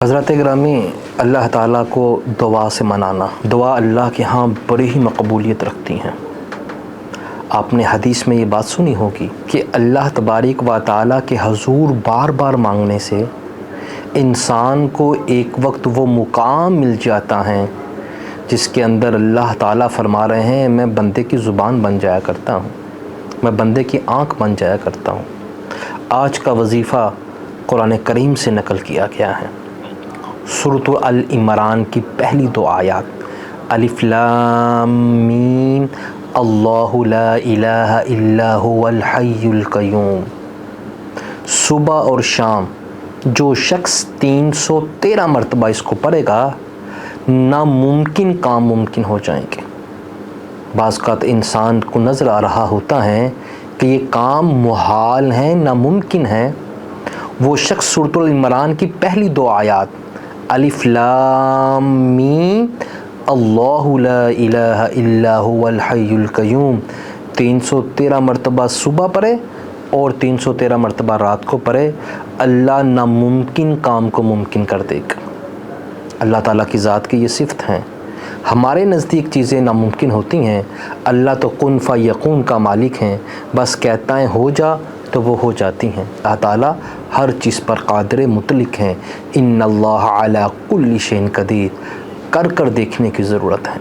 حضرت گرامی، اللہ تعالیٰ کو دعا سے منانا، دعا اللہ کے ہاں بڑی ہی مقبولیت رکھتی ہیں۔ آپ نے حدیث میں یہ بات سنی ہوگی کہ اللہ تبارک و تعالیٰ کے حضور بار بار مانگنے سے انسان کو ایک وقت وہ مقام مل جاتا ہے جس کے اندر اللہ تعالیٰ فرما رہے ہیں میں بندے کی زبان بن جایا کرتا ہوں، میں بندے کی آنکھ بن جایا کرتا ہوں۔ آج کا وظیفہ قرآن کریم سے نقل کیا گیا ہے۔ سورۃ العمران کی پہلی دو آیات، الف لام میم اللہ لا الہ الا هو الحی القیوم۔ صبح اور شام جو شخص 313 مرتبہ اس کو پڑھے گا، ناممکن کام ممکن ہو جائیں گے۔ بعض اوقات انسان کو نظر آ رہا ہوتا ہے کہ یہ کام محال ہیں، ناممکن ہے، وہ شخص سورۃ العمران کی پہلی دو آیات الف لام میم اللہ لا الہ الا هو الحی القیوم 313 مرتبہ صبح پڑھے اور 313 مرتبہ رات کو پڑھے، اللہ ناممکن کام کو ممکن کر دے گا۔ اللہ تعالیٰ کی ذات کی یہ صفت ہیں۔ ہمارے نزدیک چیزیں ناممکن ہوتی ہیں، اللہ تو کن فیکون کا مالک ہیں، بس کہتا ہے ہو جا تو وہ ہو جاتی ہیں۔ اللہ تعالیٰ ہر چیز پر قادر مطلق ہیں۔ ان اللہ علی کل شیء قدیر، کر دیکھنے کی ضرورت ہے۔